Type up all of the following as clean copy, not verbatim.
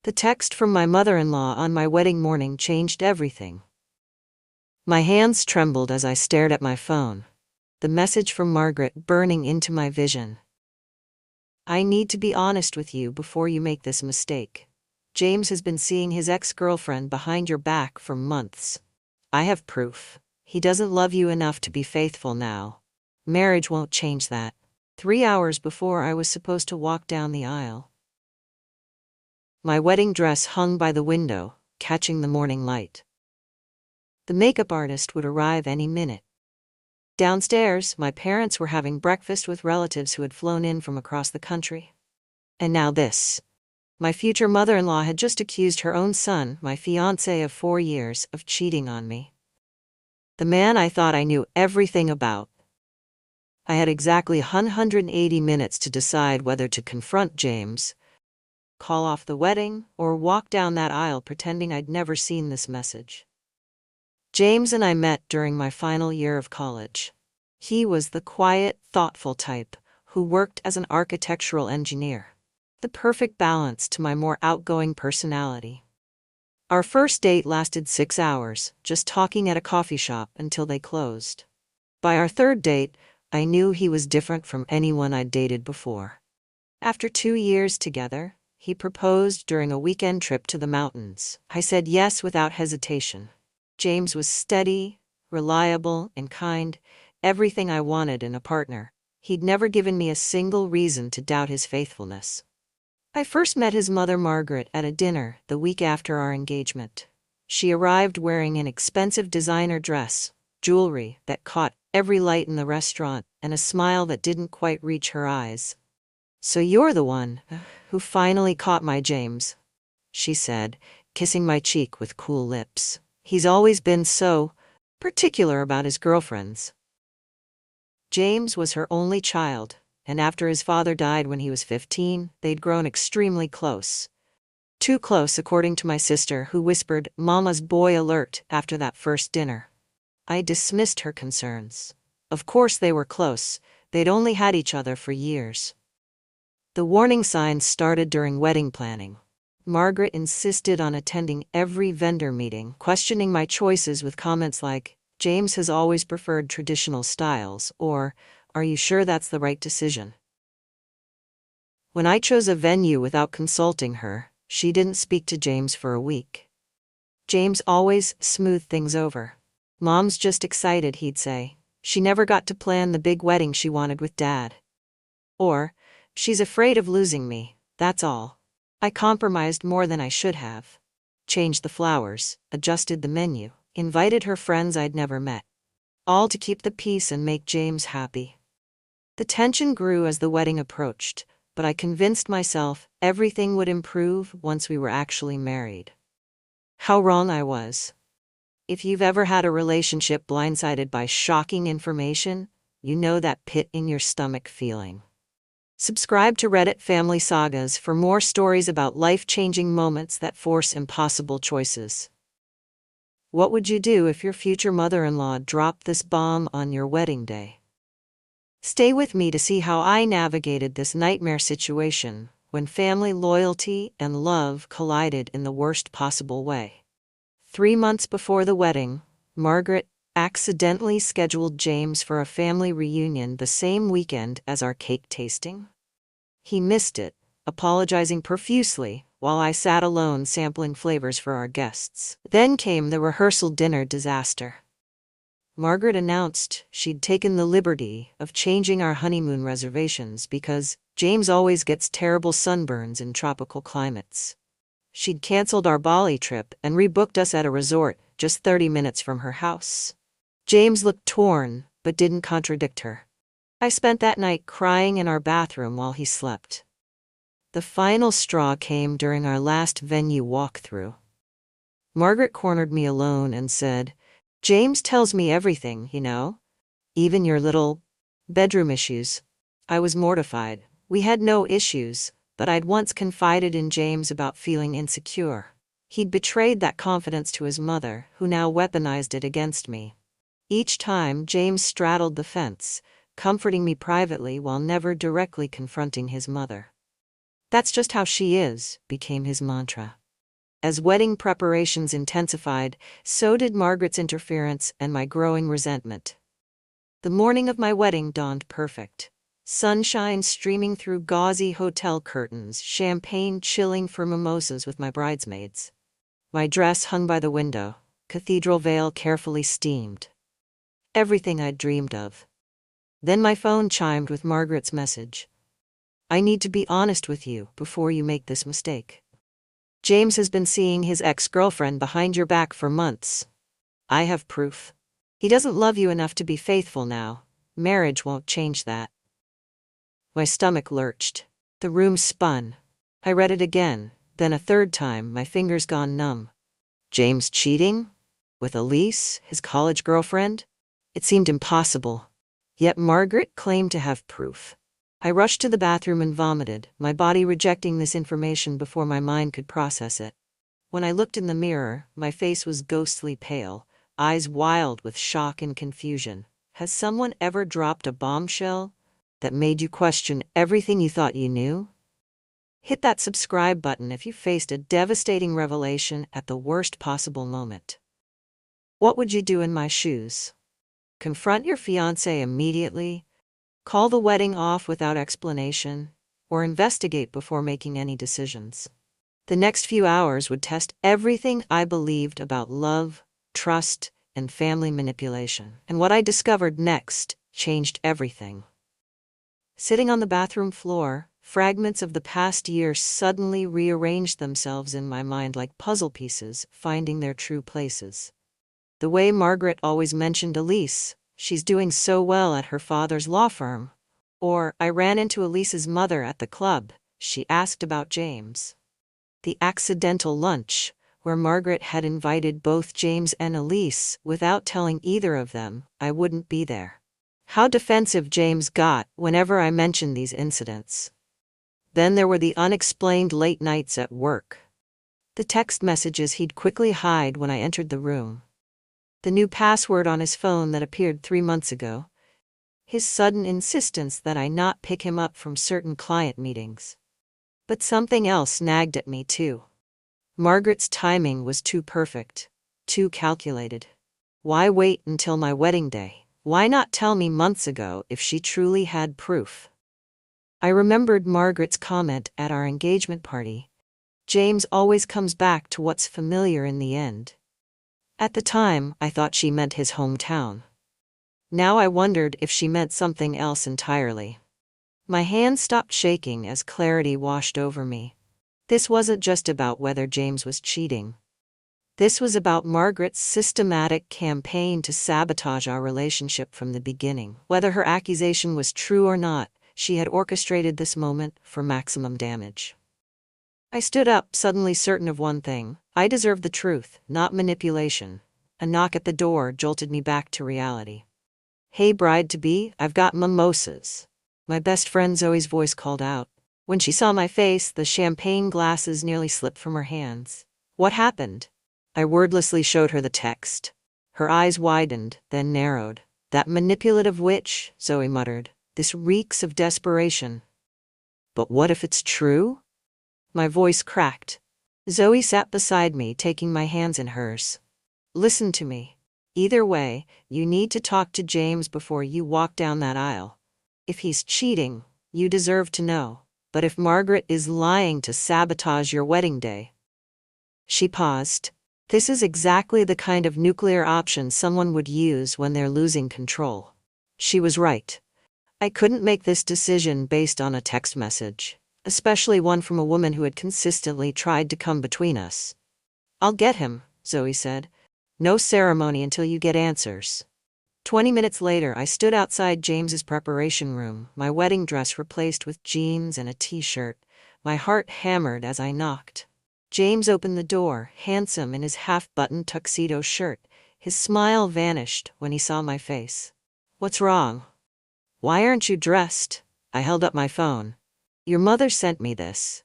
The text from my mother-in-law on my wedding morning changed everything. My hands trembled as I stared at my phone. The message from Margaret burning into my vision. I need to be honest with you before you make this mistake. James has been seeing his ex-girlfriend behind your back for months. I have proof. He doesn't love you enough to be faithful now. Marriage won't change that. 3 hours before I was supposed to walk down the aisle. My wedding dress hung by the window, catching the morning light. The makeup artist would arrive any minute. Downstairs, my parents were having breakfast with relatives who had flown in from across the country. And now this. My future mother-in-law had just accused her own son, my fiancé of 4 years, of cheating on me. The man I thought I knew everything about. I had exactly 180 minutes to decide whether to confront James, call off the wedding, or walk down that aisle pretending I'd never seen this message. James and I met during my final year of college. He was the quiet, thoughtful type who worked as an architectural engineer. The perfect balance to my more outgoing personality. Our first date lasted 6 hours, just talking at a coffee shop until they closed. By our third date, I knew he was different from anyone I'd dated before. After 2 years together, he proposed during a weekend trip to the mountains. I said yes without hesitation. James was steady, reliable, and kind, everything I wanted in a partner. He'd never given me a single reason to doubt his faithfulness. I first met his mother Margaret at a dinner the week after our engagement. She arrived wearing an expensive designer dress, jewelry that caught every light in the restaurant, and a smile that didn't quite reach her eyes. "So you're the one who finally caught my James," she said, kissing my cheek with cool lips. "He's always been so particular about his girlfriends." James was her only child, and after his father died when he was 15, they'd grown extremely close. Too close, according to my sister, who whispered, "Mama's boy alert," after that first dinner. I dismissed her concerns. Of course they were close, they'd only had each other for years. The warning signs started during wedding planning. Margaret insisted on attending every vendor meeting, questioning my choices with comments like, "James has always preferred traditional styles," or, "Are you sure that's the right decision?" When I chose a venue without consulting her, she didn't speak to James for a week. James always smoothed things over. "Mom's just excited," he'd say. "She never got to plan the big wedding she wanted with Dad." Or, "She's afraid of losing me, that's all." I compromised more than I should have. Changed the flowers, adjusted the menu, invited her friends I'd never met. All to keep the peace and make James happy. The tension grew as the wedding approached, but I convinced myself everything would improve once we were actually married. How wrong I was. If you've ever had a relationship blindsided by shocking information, you know that pit in your stomach feeling. Subscribe to Reddit Family Sagas for more stories about life-changing moments that force impossible choices. What would you do if your future mother-in-law dropped this bomb on your wedding day? Stay with me to see how I navigated this nightmare situation when family loyalty and love collided in the worst possible way. 3 months before the wedding, Margaret accidentally scheduled James for a family reunion the same weekend as our cake tasting. He missed it, apologizing profusely, while I sat alone sampling flavors for our guests. Then came the rehearsal dinner disaster. Margaret announced she'd taken the liberty of changing our honeymoon reservations because James always gets terrible sunburns in tropical climates. She'd canceled our Bali trip and rebooked us at a resort just 30 minutes from her house. James looked torn, but didn't contradict her. I spent that night crying in our bathroom while he slept. The final straw came during our last venue walkthrough. Margaret cornered me alone and said, "James tells me everything, you know? Even your little bedroom issues." I was mortified. We had no issues, but I'd once confided in James about feeling insecure. He'd betrayed that confidence to his mother, who now weaponized it against me. Each time, James straddled the fence, comforting me privately while never directly confronting his mother. "That's just how she is," became his mantra. As wedding preparations intensified, so did Margaret's interference and my growing resentment. The morning of my wedding dawned perfect. Sunshine streaming through gauzy hotel curtains, champagne chilling for mimosas with my bridesmaids. My dress hung by the window, cathedral veil carefully steamed. Everything I'd dreamed of. Then my phone chimed with Margaret's message. "I need to be honest with you before you make this mistake. James has been seeing his ex-girlfriend behind your back for months. I have proof. He doesn't love you enough to be faithful now. Marriage won't change that." My stomach lurched. The room spun. I read it again, then a third time, my fingers gone numb. James cheating? With Elise, his college girlfriend? It seemed impossible. Yet Margaret claimed to have proof. I rushed to the bathroom and vomited, my body rejecting this information before my mind could process it. When I looked in the mirror, my face was ghostly pale, eyes wild with shock and confusion. Has someone ever dropped a bombshell that made you question everything you thought you knew? Hit that subscribe button if you faced a devastating revelation at the worst possible moment. What would you do in my shoes? Confront your fiancé immediately? Call the wedding off without explanation? Or investigate before making any decisions? The next few hours would test everything I believed about love, trust, and family manipulation. And what I discovered next changed everything. Sitting on the bathroom floor, fragments of the past year suddenly rearranged themselves in my mind like puzzle pieces, finding their true places. The way Margaret always mentioned Elise, she's doing so well at her father's law firm. Or, I ran into Elise's mother at the club, she asked about James. The accidental lunch, where Margaret had invited both James and Elise without telling either of them I wouldn't be there. How defensive James got whenever I mentioned these incidents. Then there were the unexplained late nights at work. The text messages he'd quickly hide when I entered the room. The new password on his phone that appeared 3 months ago. His sudden insistence that I not pick him up from certain client meetings. But something else nagged at me too. Margaret's timing was too perfect, too calculated. Why wait until my wedding day? Why not tell me months ago if she truly had proof? I remembered Margaret's comment at our engagement party. James always comes back to what's familiar in the end. At the time, I thought she meant his hometown. Now I wondered if she meant something else entirely. My hands stopped shaking as clarity washed over me. This wasn't just about whether James was cheating. This was about Margaret's systematic campaign to sabotage our relationship from the beginning. Whether her accusation was true or not, she had orchestrated this moment for maximum damage. I stood up, suddenly certain of one thing. I deserved the truth, not manipulation. A knock at the door jolted me back to reality. "Hey bride-to-be, I've got mimosas," my best friend Zoe's voice called out. When she saw my face, the champagne glasses nearly slipped from her hands. "What happened?" I wordlessly showed her the text. Her eyes widened, then narrowed. "That manipulative witch," Zoe muttered. "This reeks of desperation." "But what if it's true?" My voice cracked. Zoe sat beside me, taking my hands in hers. "Listen to me. Either way, you need to talk to James before you walk down that aisle. If he's cheating, you deserve to know. But if Margaret is lying to sabotage your wedding day..." She paused. This is exactly the kind of nuclear option someone would use when they're losing control. She was right. I couldn't make this decision based on a text message, especially one from a woman who had consistently tried to come between us. "I'll get him," Zoe said. "No ceremony until you get answers." 20 minutes later, I stood outside James's preparation room, my wedding dress replaced with jeans and a t-shirt. My heart hammered as I knocked. James opened the door, handsome in his half-buttoned tuxedo shirt. His smile vanished when he saw my face. "What's wrong? Why aren't you dressed?" I held up my phone. "Your mother sent me this."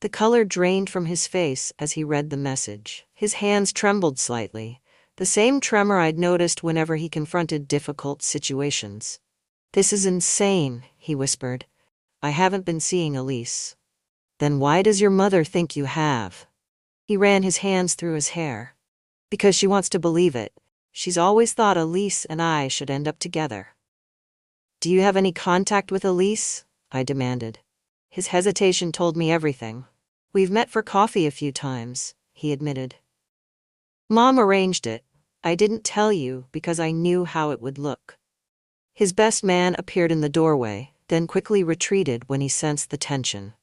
The color drained from his face as he read the message. His hands trembled slightly, the same tremor I'd noticed whenever he confronted difficult situations. "This is insane," he whispered. "I haven't been seeing Elise." Then why does your mother think you have? He ran his hands through his hair. Because she wants to believe it. She's always thought Elise and I should end up together. Do you have any contact with Elise? I demanded. His hesitation told me everything. We've met for coffee a few times, he admitted. Mom arranged it. I didn't tell you because I knew how it would look. His best man appeared in the doorway, then quickly retreated when he sensed the tension.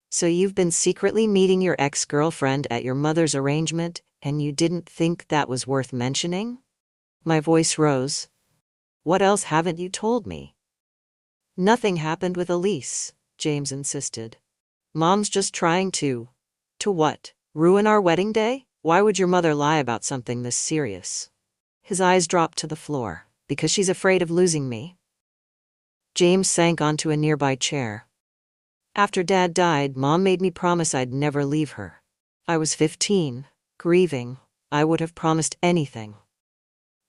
So you've been secretly meeting your ex-girlfriend at your mother's arrangement, and you didn't think that was worth mentioning? My voice rose. What else haven't you told me? Nothing happened with Elise, James insisted. Mom's just trying to... To what? Ruin our wedding day? Why would your mother lie about something this serious? His eyes dropped to the floor. Because she's afraid of losing me. James sank onto a nearby chair. After Dad died, Mom made me promise I'd never leave her. I was 15, grieving. I would have promised anything.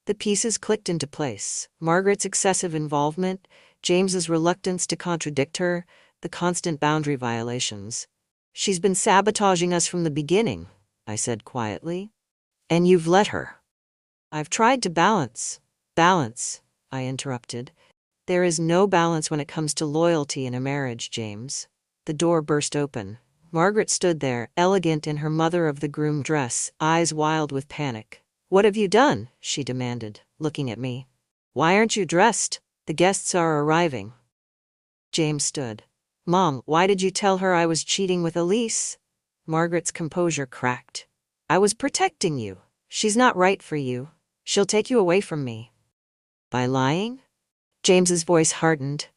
The pieces clicked into place. Margaret's excessive involvement, James's reluctance to contradict her, the constant boundary violations. She's been sabotaging us from the beginning, I said quietly. And you've let her. I've tried to balance. Balance, I interrupted. There is no balance when it comes to loyalty in a marriage, James. The door burst open. Margaret stood there, elegant in her mother-of-the-groom dress, eyes wild with panic. What have you done? She demanded, looking at me. Why aren't you dressed? The guests are arriving. James stood. Mom, why did you tell her I was cheating with Elise? Margaret's composure cracked. I was protecting you. She's not right for you. She'll take you away from me. By lying? James's voice hardened.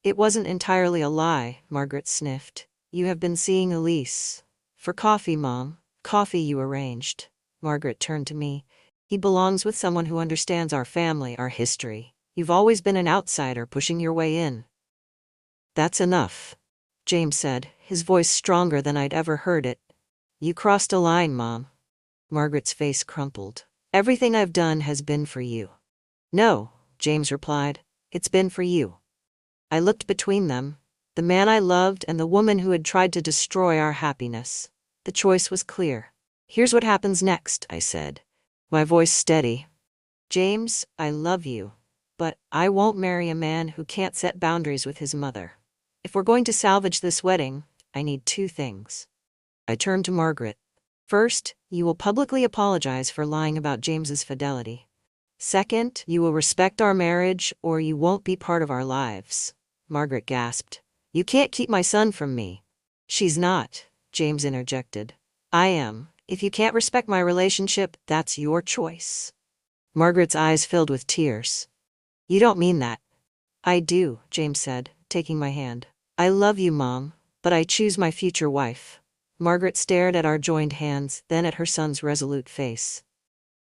It wasn't entirely a lie, Margaret sniffed. You have been seeing Elise. For coffee, Mom. Coffee you arranged. Margaret turned to me. He belongs with someone who understands our family, our history. You've always been an outsider pushing your way in. That's enough, James said, his voice stronger than I'd ever heard it. You crossed a line, Mom. Margaret's face crumpled. Everything I've done has been for you. No, James replied. It's been for you. I looked between them, the man I loved and the woman who had tried to destroy our happiness. The choice was clear. Here's what happens next, I said, my voice steady. James, I love you, but I won't marry a man who can't set boundaries with his mother. If we're going to salvage this wedding, I need two things. I turned to Margaret. First, you will publicly apologize for lying about James's fidelity. Second, you will respect our marriage or you won't be part of our lives. Margaret gasped. You can't keep my son from me. She's not, James interjected. I am. If you can't respect my relationship, that's your choice. Margaret's eyes filled with tears. You don't mean that. I do, James said, taking my hand. I love you, Mom, but I choose my future wife. Margaret stared at our joined hands, then at her son's resolute face.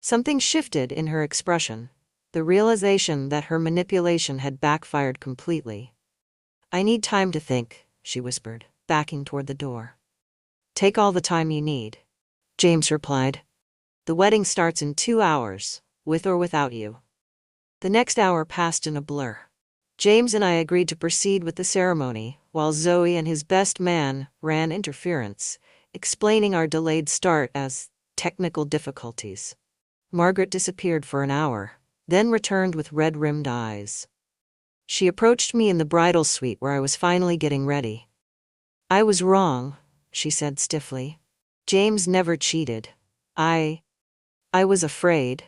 Something shifted in her expression, the realization that her manipulation had backfired completely. I need time to think, she whispered, backing toward the door. Take all the time you need, James replied. The wedding starts in 2 hours, with or without you. The next hour passed in a blur. James and I agreed to proceed with the ceremony, while Zoe and his best man ran interference, explaining our delayed start as technical difficulties. Margaret disappeared for an hour, then returned with red-rimmed eyes. She approached me in the bridal suite where I was finally getting ready. I was wrong, she said stiffly. James never cheated. I was afraid.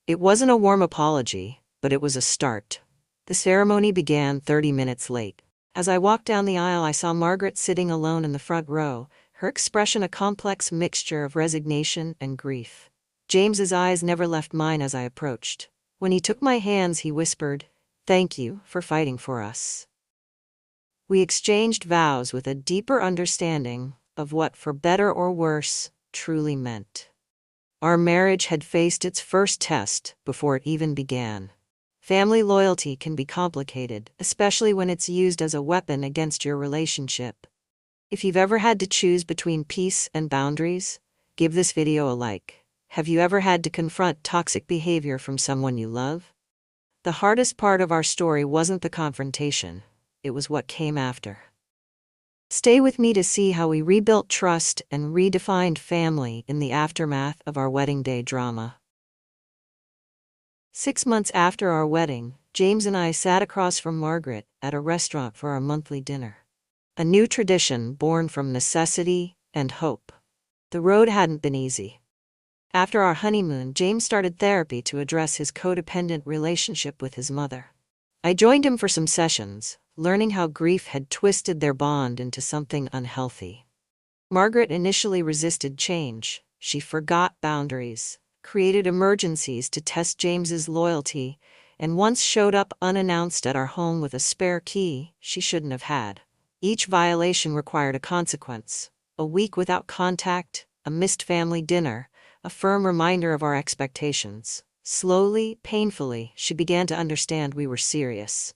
It wasn't a warm apology, but it was a start. The ceremony began 30 minutes late. As I walked down the aisle, I saw Margaret sitting alone in the front row, her expression a complex mixture of resignation and grief. James's eyes never left mine as I approached. When he took my hands, he whispered, "Thank you for fighting for us." We exchanged vows with a deeper understanding of what, for better or worse, truly meant. Our marriage had faced its first test before it even began. Family loyalty can be complicated, especially when it's used as a weapon against your relationship. If you've ever had to choose between peace and boundaries, give this video a like. Have you ever had to confront toxic behavior from someone you love? The hardest part of our story wasn't the confrontation, it was what came after. Stay with me to see how we rebuilt trust and redefined family in the aftermath of our wedding day drama. 6 months after our wedding, James and I sat across from Margaret at a restaurant for our monthly dinner. A new tradition born from necessity and hope. The road hadn't been easy. After our honeymoon, James started therapy to address his codependent relationship with his mother. I joined him for some sessions, learning how grief had twisted their bond into something unhealthy. Margaret initially resisted change. She forgot boundaries, created emergencies to test James's loyalty, and once showed up unannounced at our home with a spare key she shouldn't have had. Each violation required a consequence: a week without contact, a missed family dinner, a firm reminder of our expectations. Slowly, painfully, she began to understand we were serious.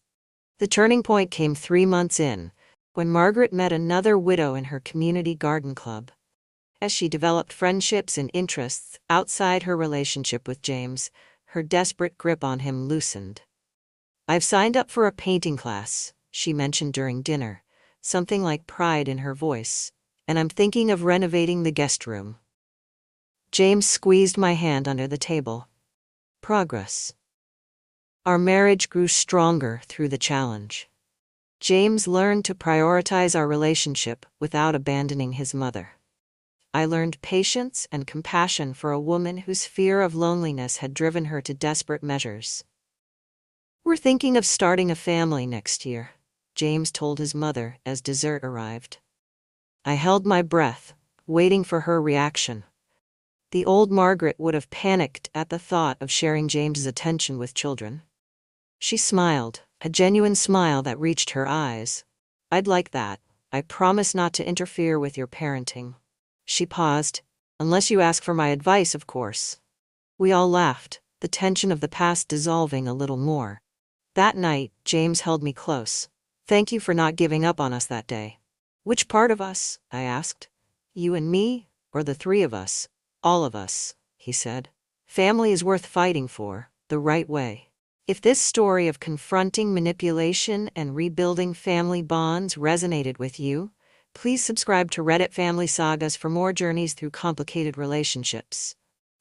The turning point came 3 months in, when Margaret met another widow in her community garden club. As she developed friendships and interests outside her relationship with James, her desperate grip on him loosened. "I've signed up for a painting class," she mentioned during dinner, something like pride in her voice, "and I'm thinking of renovating the guest room." James squeezed my hand under the table. Progress. Our marriage grew stronger through the challenge. James learned to prioritize our relationship without abandoning his mother. I learned patience and compassion for a woman whose fear of loneliness had driven her to desperate measures. "We're thinking of starting a family next year," James told his mother as dessert arrived. I held my breath, waiting for her reaction. The old Margaret would have panicked at the thought of sharing James's attention with children. She smiled, a genuine smile that reached her eyes. "I'd like that. I promise not to interfere with your parenting." She paused. "Unless you ask for my advice, of course." We all laughed, the tension of the past dissolving a little more. That night, James held me close. "Thank you for not giving up on us that day." "Which part of us?" I asked. "You and me, or the three of us?" "All of us," he said. "Family is worth fighting for, the right way." If this story of confronting manipulation and rebuilding family bonds resonated with you, please subscribe to Reddit Family Sagas for more journeys through complicated relationships.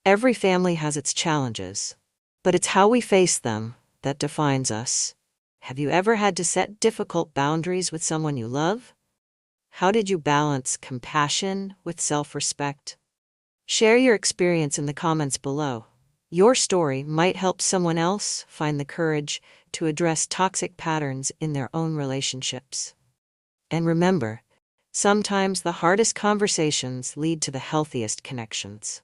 Every family has its challenges, but it's how we face them that defines us. Have you ever had to set difficult boundaries with someone you love? How did you balance compassion with self-respect? Share your experience in the comments below. Your story might help someone else find the courage to address toxic patterns in their own relationships. And remember, sometimes the hardest conversations lead to the healthiest connections.